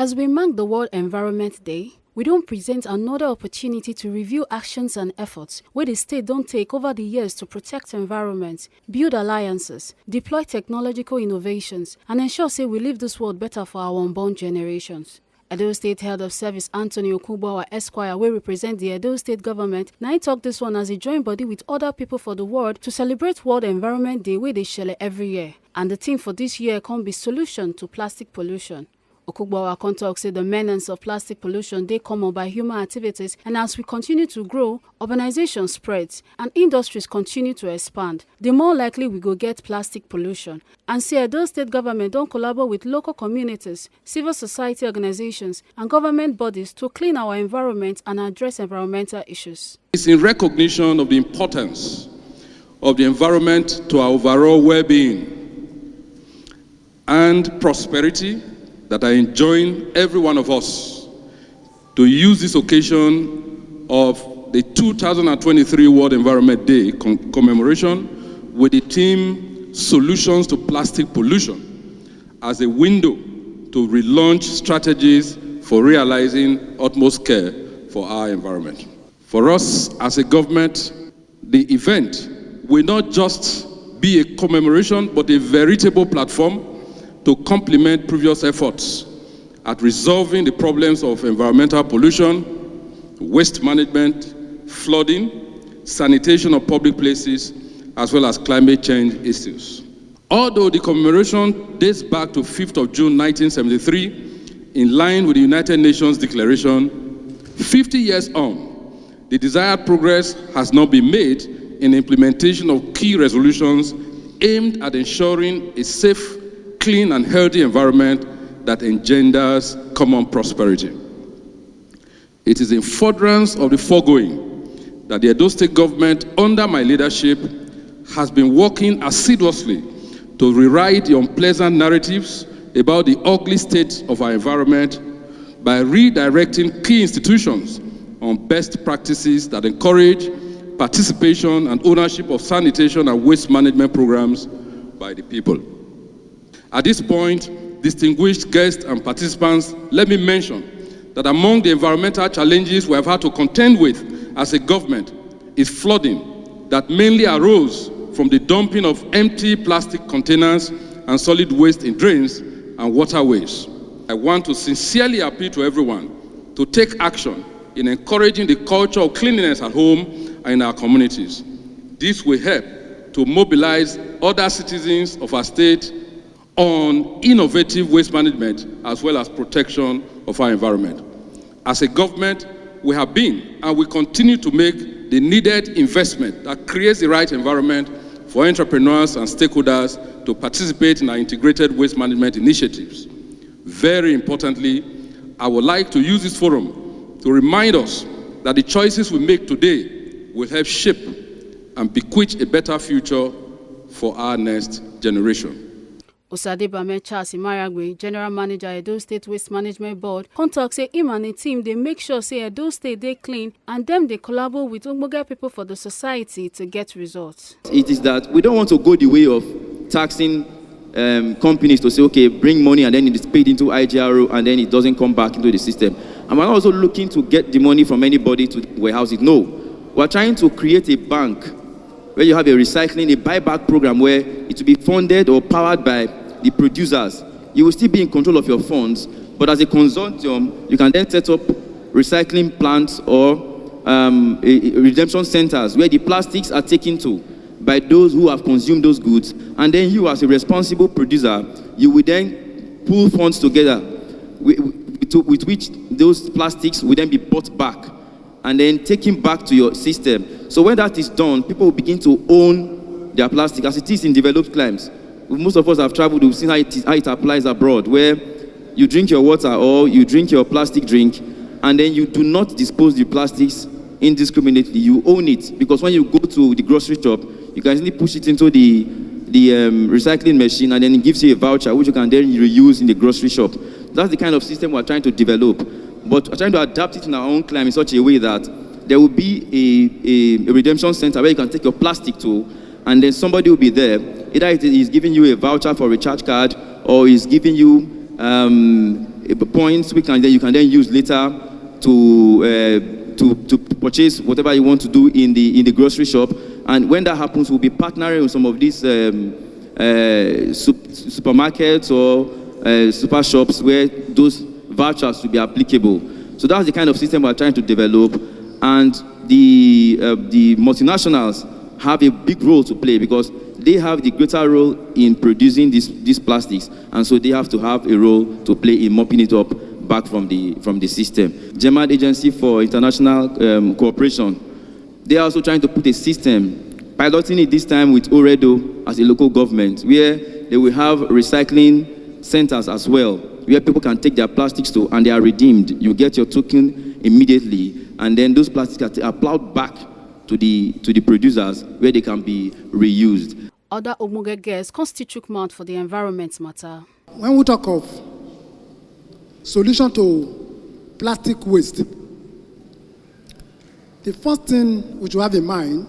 As we mark the World Environment Day, we don't present another opportunity to review actions and efforts where the state don't take over the years to protect environment, build alliances, deploy technological innovations, and ensure say we leave this world better for our unborn generations. Edo State Head of Service Anthony Okubawa Esquire, will represent the Edo State government. Now he talk this one as he join body with other people for the world to celebrate World Environment Day where they share every year. And the theme for this year can be solution to plastic pollution. Okugbawa can talk say the menace of plastic pollution they come by human activities, and as we continue to grow, urbanization spreads and industries continue to expand, the more likely we go get plastic pollution. And say Edo State government don't collaborate with local communities, civil society organizations, and government bodies to clean our environment and address environmental issues. It's in recognition of the importance of the environment to our overall well-being and prosperity that I enjoin every one of us to use this occasion of the 2023 World Environment Day commemoration with the theme Solutions to Plastic Pollution as a window to relaunch strategies for realizing utmost care for our environment. For us as a government, the event will not just be a commemoration but a veritable platform to complement previous efforts at resolving the problems of environmental pollution, waste management, flooding, sanitation of public places, as well as climate change issues. Although the commemoration dates back to 5th of June 1973, in line with the United Nations Declaration, 50 years on, the desired progress has not been made in the implementation of key resolutions aimed at ensuring a safe, clean and healthy environment that engenders common prosperity. It is in furtherance of the foregoing that the Edo State government, under my leadership, has been working assiduously to rewrite the unpleasant narratives about the ugly state of our environment by redirecting key institutions on best practices that encourage participation and ownership of sanitation and waste management programs by the people. At this point, distinguished guests and participants, let me mention that among the environmental challenges we have had to contend with as a government is flooding that mainly arose from the dumping of empty plastic containers and solid waste in drains and waterways. I want to sincerely appeal to everyone to take action in encouraging the culture of cleanliness at home and in our communities. This will help to mobilize other citizens of our state on innovative waste management as well as protection of our environment. As a government, we have been and we continue to make the needed investment that creates the right environment for entrepreneurs and stakeholders to participate in our integrated waste management initiatives. Very importantly, I would like to use this forum to remind us that the choices we make today will help shape and bequeath a better future for our next generation. Osadebame Charles Imaragwe, General Manager Edo State Waste Management Board, contact say him and a team they make sure say Edo State they clean and them they collaborate with Omoga people for the society to get results. It is that we don't want to go the way of taxing companies to say, okay, bring money and then it is paid into IGRO and then it doesn't come back into the system. And we're also looking to get the money from anybody to warehouse it. No, we're trying to create a bank where you have a recycling, a buyback program where it will be funded or powered by the producers. You will still be in control of your funds, but as a consortium, you can then set up recycling plants or redemption centers where the plastics are taken to by those who have consumed those goods, and then you as a responsible producer, you will then pool funds together with which those plastics will then be bought back and then taken back to your system. So when that is done, people will begin to own their plastic as it is in developed climes. Most of us have traveled, we've seen how it applies abroad, where you drink your water or you drink your plastic drink, and then you do not dispose the plastics indiscriminately. You own it, because when you go to the grocery shop, you can easily push it into the recycling machine, and then it gives you a voucher, which you can then reuse in the grocery shop. That's the kind of system we're trying to develop. But we're trying to adapt it in our own climate in such a way that there will be a redemption center where you can take your plastic to, and then somebody will be there. Either it is giving you a voucher for a recharge card, or is giving you points which you can then use later to purchase whatever you want to do in the grocery shop. And when that happens, we'll be partnering with some of these supermarkets or super shops where those vouchers will be applicable. So that's the kind of system we're trying to develop. And the multinationals have a big role to play because they have the greater role in producing these plastics, and so they have to have a role to play in mopping it up back from the system. German Agency for International Cooperation, they are also trying to put a system, piloting it this time with Oredo as a local government, where they will have recycling centers as well, where people can take their plastics to and they are redeemed. You get your token immediately, and then those plastics are plowed back to the producers where they can be reused. Other Omuge guests constitute mouth for the environment matter. When we talk of solution to plastic waste, the first thing which we have in mind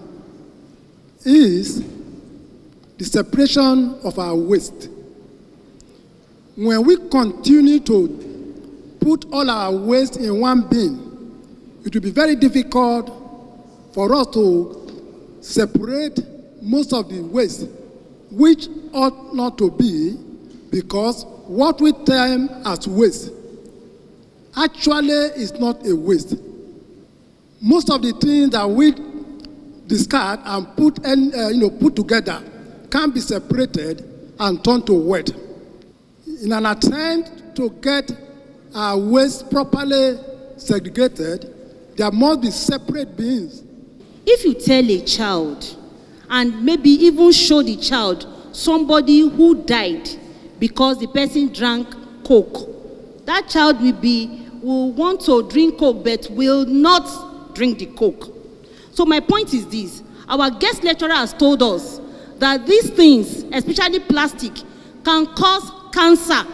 is the separation of our waste. When we continue to put all our waste in one bin, it will be very difficult for us to separate most of the waste, which ought not to be, because what we term as waste actually is not a waste. Most of the things that we discard and put together can be separated and turned to wet. In an attempt to get our waste properly segregated, there must be separate bins. If you tell a child, and maybe even show the child somebody who died because the person drank Coke, that child will want to drink Coke but will not drink the Coke. So my point is this: our guest lecturer has told us that these things, especially plastic, can cause cancer.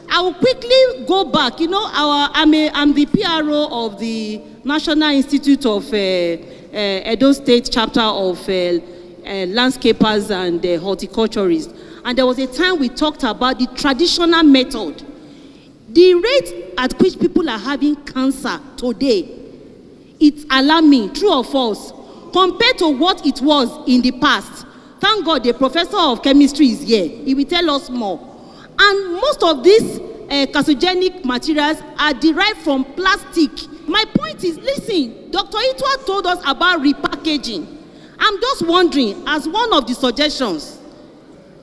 I will quickly go back. You know, I'm the PRO of the National Institute of Edo State chapter of landscapers and horticulturists. And there was a time we talked about the traditional method. The rate at which people are having cancer today, it's alarming, true or false, compared to what it was in the past. Thank God the professor of chemistry is here. He will tell us more. And most of these carcinogenic materials are derived from plastic. My point is, listen, Dr. Itwa told us about repackaging. I'm just wondering, as one of the suggestions,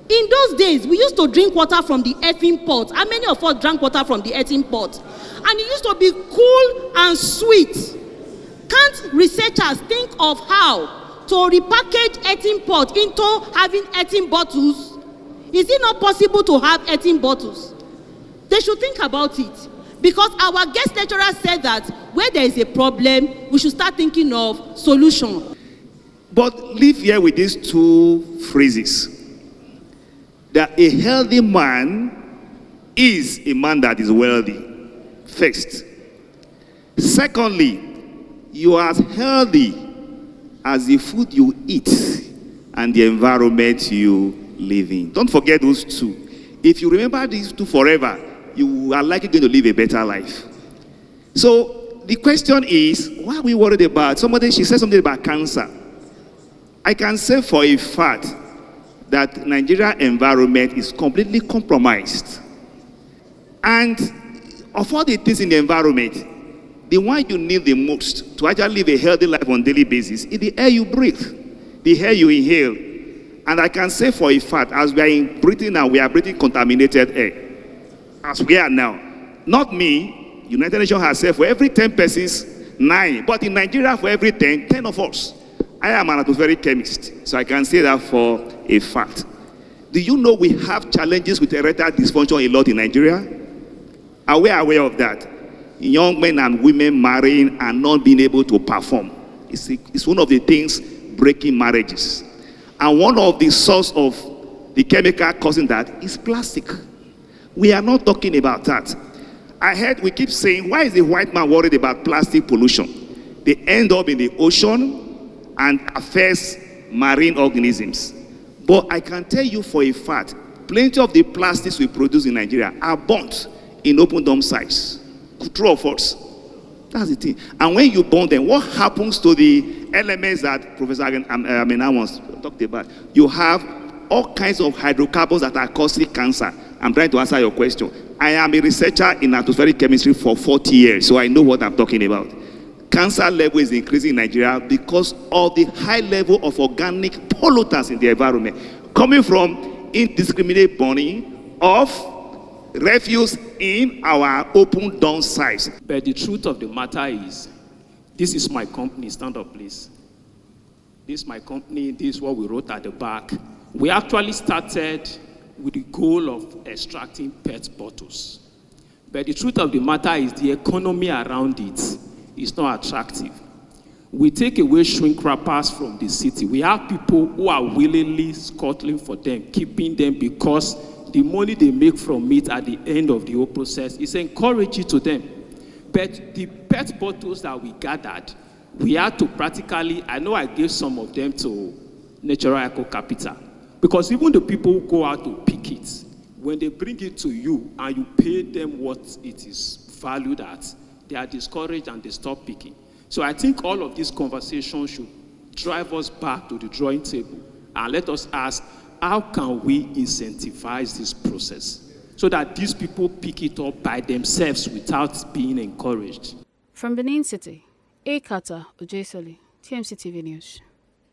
in those days, we used to drink water from the earthen pot. How many of us drank water from the earthen pot? And it used to be cool and sweet. Can't researchers think of how to repackage earthen pot into having earthen bottles? Is it not possible to have earthen bottles? They should think about it. Because our guest lecturer said that where there is a problem, we should start thinking of solution. But live here with these two phrases. That a healthy man is a man that is wealthy. First. Secondly, you are as healthy as the food you eat and the environment you live in. Don't forget those two. If you remember these two forever, you are likely going to live a better life. So the question is, why are we worried about? She said something about cancer. I can say for a fact that Nigeria environment is completely compromised. And of all the things in the environment, the one you need the most to actually live a healthy life on a daily basis is the air you breathe, the air you inhale. And I can say for a fact, as we are breathing now, we are breathing contaminated air. As we are now. Not me. United Nations has said for every 10 persons, 9. But in Nigeria, for every 10 of us. I am an atmospheric chemist, so I can say that for a fact. Do you know we have challenges with erectile dysfunction a lot in Nigeria? Are we aware of that? Young men and women marrying and not being able to perform. It's one of the things breaking marriages. And one of the source of the chemical causing that is plastic. We are not talking about that. I heard we keep saying, why is the white man worried about plastic pollution? They end up in the ocean and affects marine organisms. But I can tell you for a fact, plenty of the plastics we produce in Nigeria are burnt in open dump sites. True or false? That's the thing. And when you burn them, what happens to the elements that Professor Amena once talked about? You have all kinds of hydrocarbons that are causing cancer. I'm trying to answer your question. I am a researcher in atmospheric chemistry for 40 years, so I know what I'm talking about. Cancer level is increasing in Nigeria because of the high level of organic pollutants in the environment, coming from indiscriminate burning of refuse in our open dump sites. But the truth of the matter is, this is my company. Stand up, please. This is my company. This is what we wrote at the back. We actually started with the goal of extracting PET bottles. But the truth of the matter is the economy around it is not attractive. We take away shrink wrappers from the city. We have people who are willingly scuttling for them, keeping them, because the money they make from it at the end of the whole process is encouraging to them. But the PET bottles that we gathered, we had to practically, I know I gave some of them to Natural Eco Capital, because even the people who go out to pick it, when they bring it to you and you pay them what it is valued at, they are discouraged and they stop picking. So I think all of these conversations should drive us back to the drawing table and let us ask, how can we incentivize this process so that these people pick it up by themselves without being encouraged? From Benin City, Ekata Ojesoli, TMCTV News.